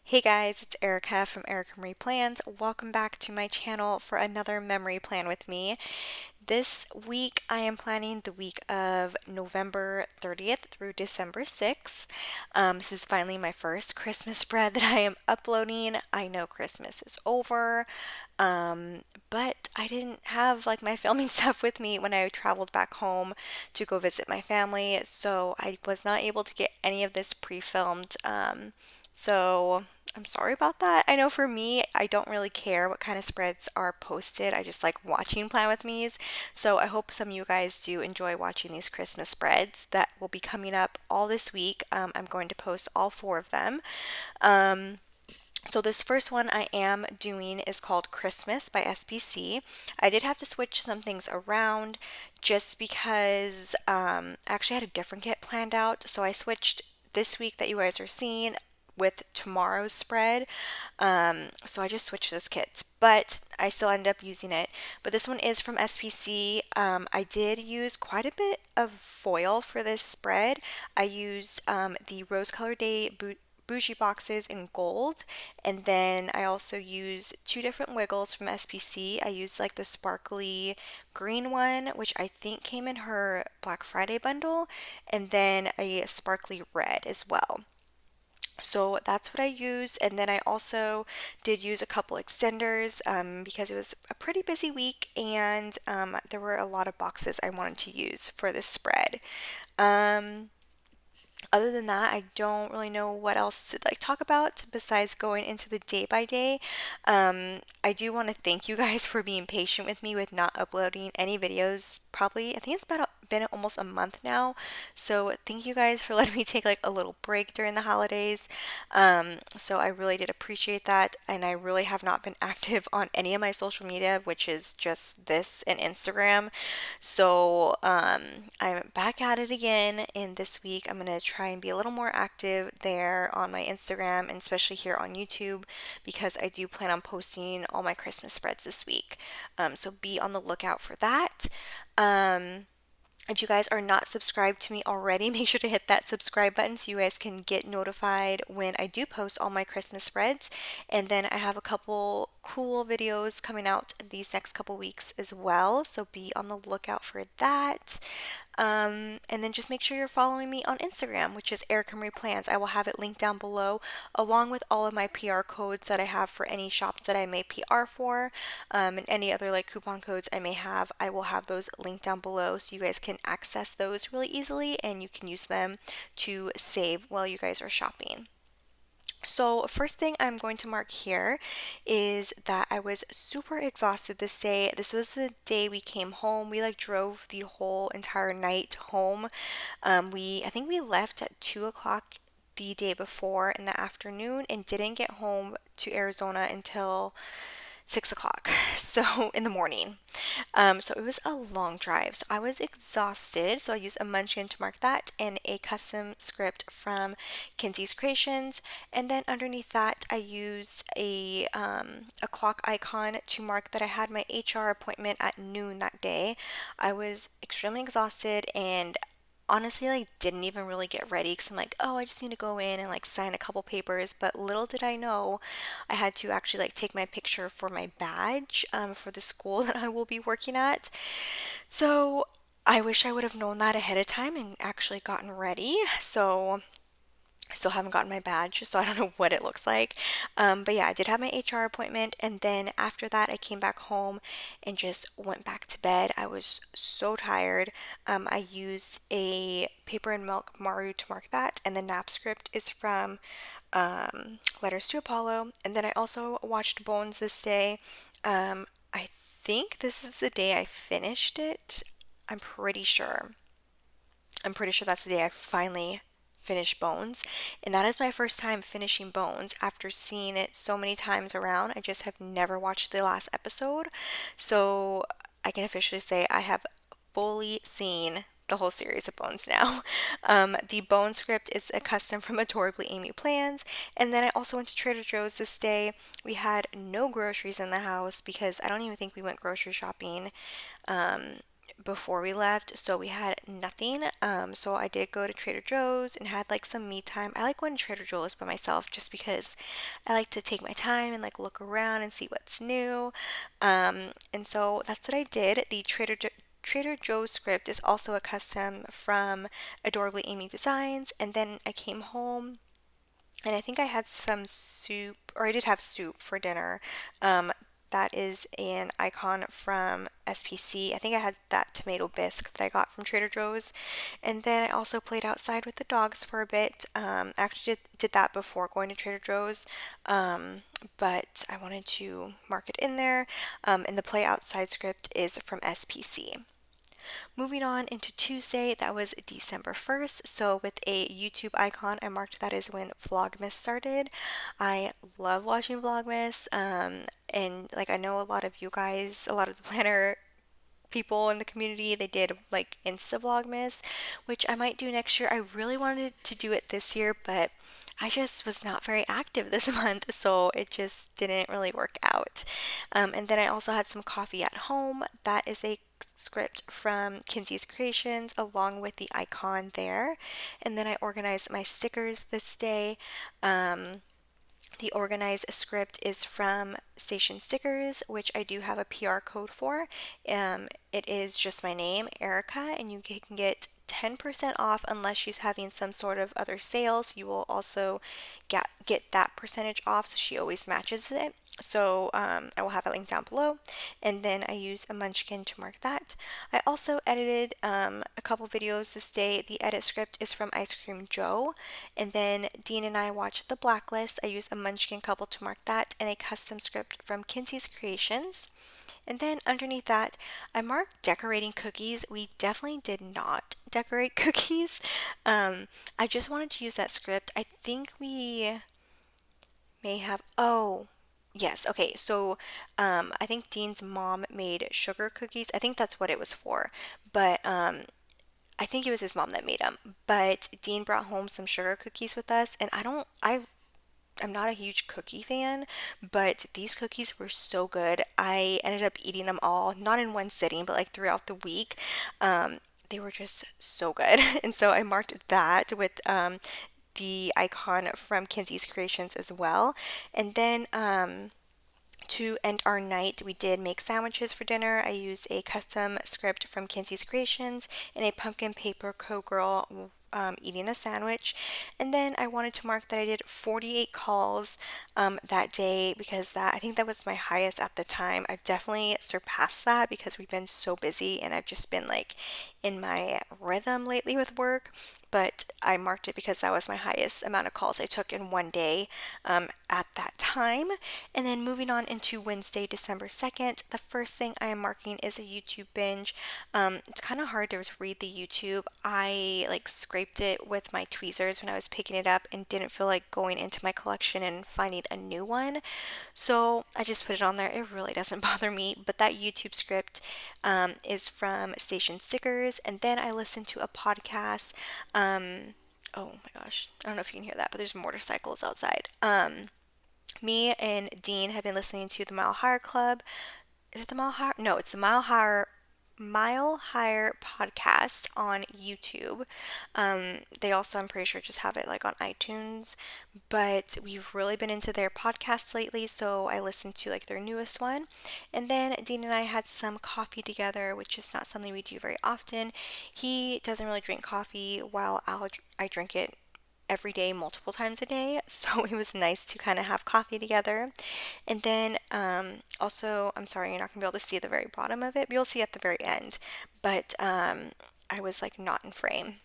Hey guys, it's Erica from Erica Marie Plans. Welcome back to my channel for another memory plan with me. This week I am planning the week of November 30th through December 6th. This is finally my first Christmas spread that I am uploading. I know Christmas is over, but I didn't have like my filming stuff with me when I traveled back home to go visit my family, so I was not able to get any of this pre-filmed. So I'm sorry about that. I know for me, I don't really care what kind of spreads are posted. I just like watching Plan With Me's. So I hope some of you guys do enjoy watching these Christmas spreads that will be coming up all this week. I'm going to post all four of them. Um, so this first one I am doing is called Christmas by SPC. I did have to switch some things around just because I actually had a different kit planned out. So I switched this week that you guys are seeing with tomorrow's spread. So I just switched those kits, but I still ended up using it. But this one is from SPC. I did use quite a bit of foil for this spread. I used the Rose Color Day bougie boxes in gold, and then I also used two different wiggles from SPC. I used like the sparkly green one, which I think came in her Black Friday bundle, and then a sparkly red as well. So that's what I use, and then I also did use a couple extenders because it was a pretty busy week, and there were a lot of boxes I wanted to use for this spread. Um, Other than that, I don't really know what else to like talk about besides going into the day by day. I do want to thank you guys for being patient with me with not uploading any videos. Probably, I think it's been almost a month now. So thank you guys for letting me take like a little break during the holidays. So I really did appreciate that, and I really have not been active on any of my social media, which is just this and Instagram. So I'm back at it again, and this week I'm gonna try and be a little more active there on my Instagram and especially here on YouTube because I do plan on posting all my Christmas spreads this week. So be on the lookout for that. Um, if you guys are not subscribed to me already, make sure to hit that subscribe button so you guys can get notified when I do post all my Christmas spreads. And then I have a couple cool videos coming out these next couple weeks as well, so be on the lookout for that. And then just make sure you're following me on Instagram, which is Erica Marie Plans. I will have it linked down below, along with all of my PR codes that I have for any shops that I may PR for, and any other like coupon codes I may have. I will have those linked down below so you guys can access those really easily and you can use them to save while you guys are shopping. So, first thing I'm going to mark here is that I was super exhausted this day. This was the day we came home. We like drove the whole entire night home. I think we left at 2 o'clock the day before in the afternoon and didn't get home to Arizona until 6 o'clock, so in the morning. So it was a long drive. So I was exhausted. So I used a munchkin to mark that and a custom script from Kinsey's Creations. And then underneath that, I used a clock icon to mark that I had my HR appointment at noon that day. I was extremely exhausted and honestly like didn't even really get ready because I'm like, oh, I just need to go in and like sign a couple papers. But little did I know, I had to actually like take my picture for my badge for the school that I will be working at. So I wish I would have known that ahead of time and actually gotten ready. So I still haven't gotten my badge, so I don't know what it looks like. But yeah, I did have my HR appointment, and then after that, I came back home and just went back to bed. I was so tired. I used a paper and milk Maru to mark that, and the nap script is from Letters to Apollo. And then I also watched Bones this day. I think this is the day I finished it. I'm pretty sure. I'm pretty sure that's the day I finally finished Bones. And that is my first time finishing Bones after seeing it so many times around. I just have never watched the last episode. So I can officially say I have fully seen the whole series of Bones now. The Bone script is a custom from Adorably Amy Plans. And then I also went to Trader Joe's this day. We had no groceries in the house because I don't even think we went grocery shopping. before we left, so we had nothing. So I did go to Trader Joe's and had like some me time. I like going to Trader Joe's by myself just because I like to take my time and like look around and see what's new. And so that's what I did. The Trader Joe's script is also a custom from Adorably Amy Designs, and then I came home and I think I had some soup, or I did have soup for dinner. Um, that is an icon from SPC. I think I had that tomato bisque that I got from Trader Joe's. And then I also played outside with the dogs for a bit. I actually did that before going to Trader Joe's, but I wanted to mark it in there. And the play outside script is from SPC. Moving on into Tuesday, that was December 1st. So, with a YouTube icon, I marked that as when Vlogmas started. I love watching Vlogmas, and like I know a lot of you guys, a lot of the planner people in the community, they did like Insta Vlogmas, which I might do next year. I really wanted to do it this year, but I just was not very active this month, so it just didn't really work out. And then I also had some coffee at home. That is a script from Kinsey's Creations along with the icon there. And then I organized my stickers this day. The organized script is from Station Stickers, which I do have a PR code for. It is just my name, Erica, and you can get 10% off unless she's having some sort of other sales. You will also get that percentage off, so she always matches it. So I will have a link down below. And then I use a munchkin to mark that. I also edited a couple videos this day. The edit script is from Ice Cream Joe. And then Dean and I watched The Blacklist. I used a munchkin couple to mark that and a custom script from Kinsey's Creations. And then underneath that, I marked decorating cookies. We definitely did not decorate cookies. I just wanted to use that script. I think we may have. Oh, yes. Okay. So I think Dean's mom made sugar cookies. I think that's what it was for. But I think it was his mom that made them. But Dean brought home some sugar cookies with us, and I'm not a huge cookie fan, but these cookies were so good. I ended up eating them all, not in one sitting, but like throughout the week. They were just so good. And so I marked that with the icon from Kinsey's Creations as well. And then to end our night, we did make sandwiches for dinner. I used a custom script from Kinsey's Creations and a pumpkin paper co-girl eating a sandwich. And then I wanted to mark that I did 48 calls that day because I think that was my highest at the time. I've definitely surpassed that because we've been so busy and I've just been like in my rhythm lately with work. But I marked it because that was my highest amount of calls I took in one day at that time. And then moving on into Wednesday, December 2nd, the first thing I am marking is a YouTube binge. It's kind of hard to read the YouTube. I like scraped it with my tweezers when I was picking it up and didn't feel like going into my collection and finding a new one. So I just put it on there. It really doesn't bother me. But that YouTube script is from Station Stickers. And then I listened to a podcast. Oh my gosh, I don't know if you can hear that, but there's motorcycles outside. Me and Dean have been listening to the Mile Higher Club. Is it the Mile Higher? No, it's the Mile Higher podcast on YouTube. They also, I'm pretty sure, just have it like on iTunes. But we've really been into their podcasts lately, so I listened to like their newest one. And then Dean and I had some coffee together, which is not something we do very often. He doesn't really drink coffee, while I drink it every day, multiple times a day. So it was nice to kind of have coffee together. And then also, I'm sorry, you're not going to be able to see the very bottom of it, but you'll see at the very end. But I was like not in frame.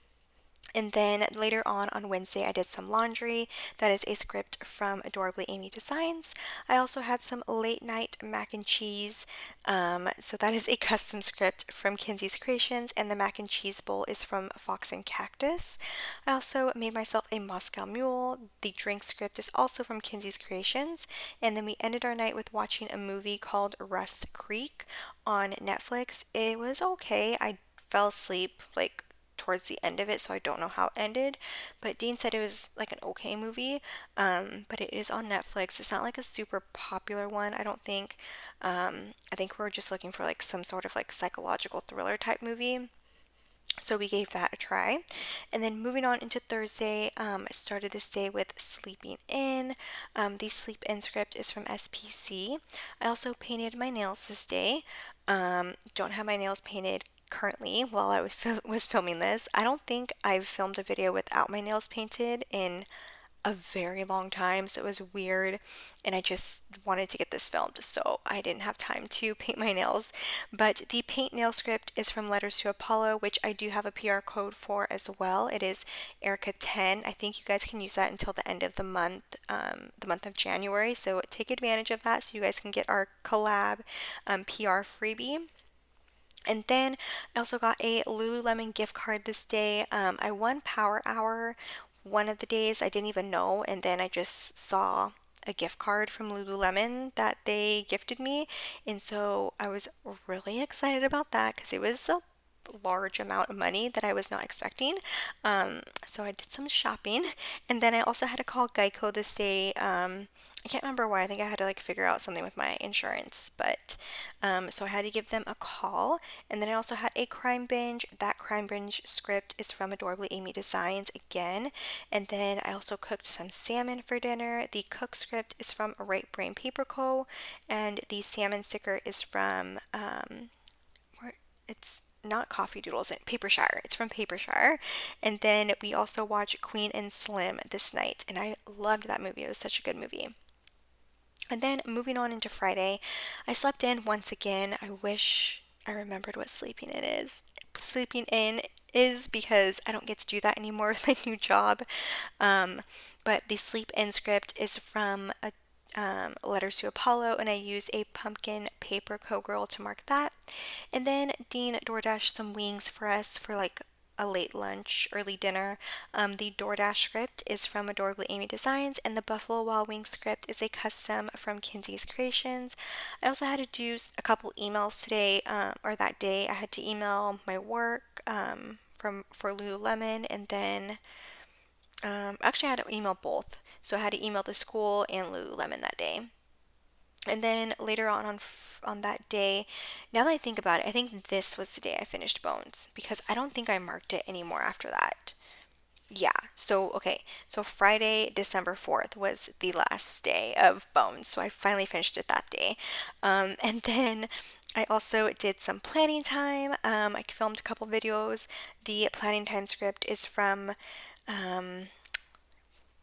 And then later on Wednesday, I did some laundry. That is a script from Adorably Amy Designs. I also had some late night mac and cheese. So that is a custom script from Kinsey's Creations, and the mac and cheese bowl is from Fox and Cactus. I also made myself a Moscow Mule. The drink script is also from Kinsey's Creations. And then we ended our night with watching a movie called Rust Creek on Netflix. It was okay. I fell asleep like towards the end of it, so I don't know how it ended. But Dean said it was like an okay movie. But it is on Netflix. It's not like a super popular one, I don't think. I think we're just looking for like some sort of like psychological thriller type movie. So we gave that a try. And then moving on into Thursday, I started this day with Sleeping In. The Sleep In script is from SPC. I also painted my nails this day. Don't have my nails painted currently while I was filming this. I don't think I've filmed a video without my nails painted in a very long time, so it was weird, and I just wanted to get this filmed, so I didn't have time to paint my nails. But the paint nail script is from Letters to Apollo, which I do have a PR code for as well. It is Erica 10. I think you guys can use that until the end of the month of January, so take advantage of that so you guys can get our collab PR freebie. And then I also got a Lululemon gift card this day. I won Power Hour one of the days. I didn't even know, and then I just saw a gift card from Lululemon that they gifted me, and so I was really excited about that because it was a large amount of money that I was not expecting. So I did some shopping, and then I also had to call Geico this day. I can't remember why. I think I had to like figure out something with my insurance, but so I had to give them a call. And then I also had a crime binge. That crime binge script is from Adorably Amy Designs again. And then I also cooked some salmon for dinner. The cook script is from Right Brain Paper Co. And the salmon sticker is from it's not Coffee Doodles, Papershire. It's from Papershire. And then we also watched Queen and Slim this night, and I loved that movie. It was such a good movie. And then moving on into Friday, I slept in once again. I wish I remembered what sleeping in is. Sleeping in is because I don't get to do that anymore with my new job. But the sleep in script is from Letters to Apollo, and I used a pumpkin paper co-girl to mark that. And then Dean DoorDashed some wings for us for like a late lunch, early dinner. The DoorDash script is from Adorably Amy Designs, and the Buffalo Wild Wings script is a custom from Kinsey's Creations. I also had to do a couple emails today, or that day. I had to email my work for Lululemon, and then actually I had to email both. So I had to email the school and Lululemon that day. And then later on that day, now that I think about it, I think this was the day I finished Bones because I don't think I marked it anymore after that. Yeah, so okay, so Friday, December 4th was the last day of Bones, so I finally finished it that day. And then I also did some planning time. I filmed a couple videos. The planning time script is from um,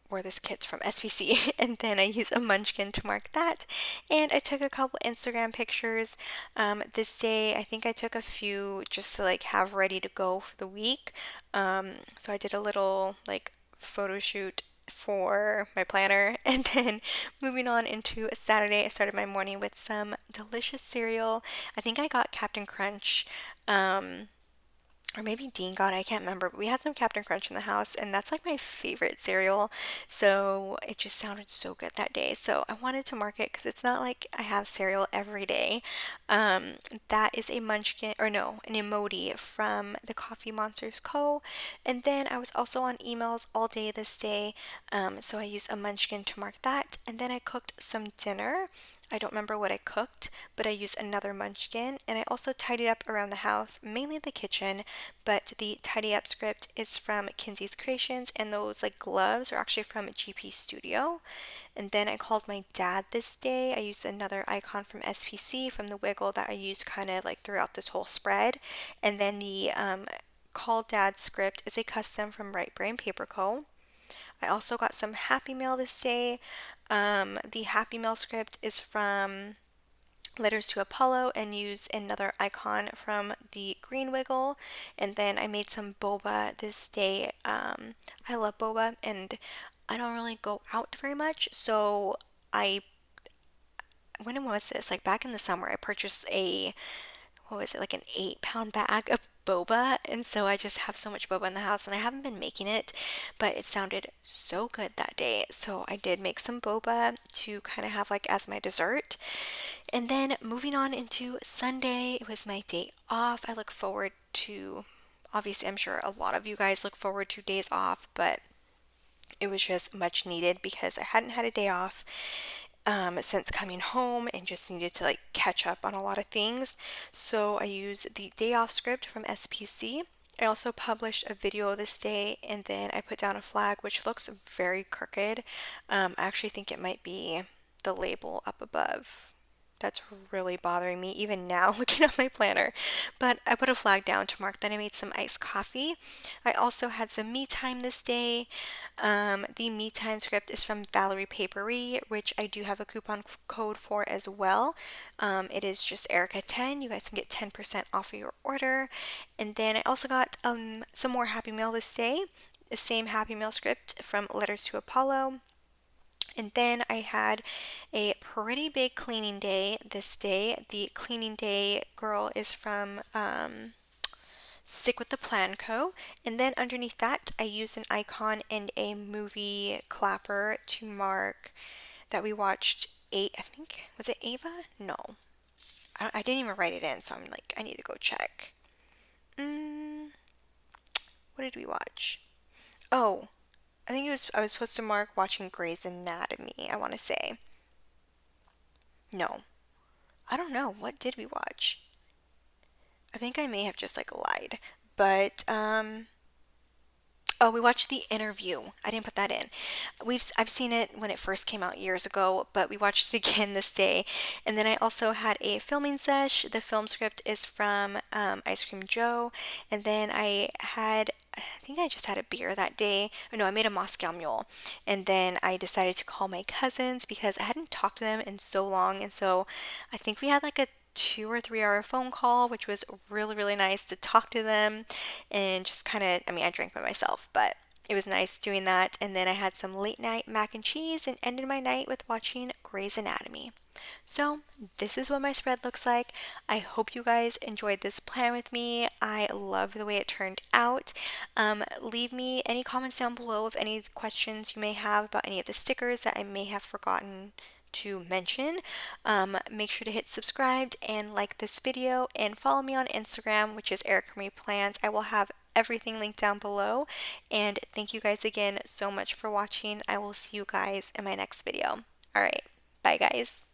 where this kit's from SPC, and then I use a munchkin to mark that. And I took a couple Instagram pictures this day. I think I took a few just to like have ready to go for the week. So I did a little like photo shoot for my planner, and then moving on into Saturday, I started my morning with some delicious cereal. I think I got Captain Crunch. Or maybe Dean got it, I can't remember, but we had some Captain Crunch in the house, and that's like my favorite cereal. So it just sounded so good that day. So I wanted to mark it because it's not like I have cereal every day. Um, that is a munchkin, or no, an emoji from the Coffee Monsters Co. And then I was also on emails all day this day, so I used a munchkin to mark that. And then I cooked some dinner. I don't remember what I cooked, but I used another munchkin, and I also tidied up around the house, mainly the kitchen, but the tidy up script is from Kinsey's Creations, and those like gloves are actually from GP Studio. And then I called my dad this day. I used another icon from SPC from the Wiggle that I used kind of like throughout this whole spread. And then the Call Dad script is a custom from Right Brain Paper Co. I also got some Happy Mail this day. The Happy Mail script is from Letters to Apollo and use another icon from the Green Wiggle. And then I made some boba this day. I love boba, and I don't really go out very much, so I when was this? Like back in the summer, I purchased a what was it, like an 8 pound bag of boba. And so I just have so much boba in the house, and I haven't been making it, but it sounded so good that day. So I did make some boba to kind of have like as my dessert. And then moving on into Sunday, it was my day off. I look forward to Obviously, I'm sure a lot of you guys look forward to days off, but it was just much needed because I hadn't had a day off since coming home and just needed to like catch up on a lot of things. So I used the day off script from SPC. I also published a video this day and then I put down a flag which looks very crooked. I actually think it might be the label up above. That's really bothering me even now looking at my planner. But I put a flag down to mark that I made some iced coffee. I also had some me time this day. The me time script is from Valerie Papery, which I do have a coupon code for as well. It is just Erica10. You guys can get 10% off of your order. And then I also got some more Happy Mail this day. The same Happy Mail script from Letters to Apollo. And then I had a pretty big cleaning day this day. The cleaning day girl is from Stick with the Plan Co. And then underneath that, I used an icon and a movie clapper to mark that we watched I think, was it Ava? No. I didn't even write it in, so I'm like, I need to go check. What did we watch? Oh, I was supposed to mark watching Grey's Anatomy, I want to say. No, I don't know. What did we watch? I think I may have just like lied. But oh, we watched The Interview. I didn't put that in. I've seen it when it first came out years ago, but we watched it again this day. And then I also had a filming sesh. The film script is from Ice Cream Joe. And then I think I just had a beer that day. Oh, no, I made a Moscow Mule. And then I decided to call my cousins because I hadn't talked to them in so long. And so I think we had like a 2 or 3 hour phone call, which was really, really nice to talk to them and just kind of, I mean, I drank by myself, but it was nice doing that. And then I had some late night mac and cheese and ended my night with watching Grey's Anatomy. So, this is what my spread looks like. I hope you guys enjoyed this plan with me. I love the way it turned out. Leave me any comments down below of any questions you may have about any of the stickers that I may have forgotten to mention. Make sure to hit subscribe and like this video and follow me on Instagram, which is Erica Marie Plans. I will have everything linked down below. And thank you guys again so much for watching. I will see you guys in my next video. All right, bye guys.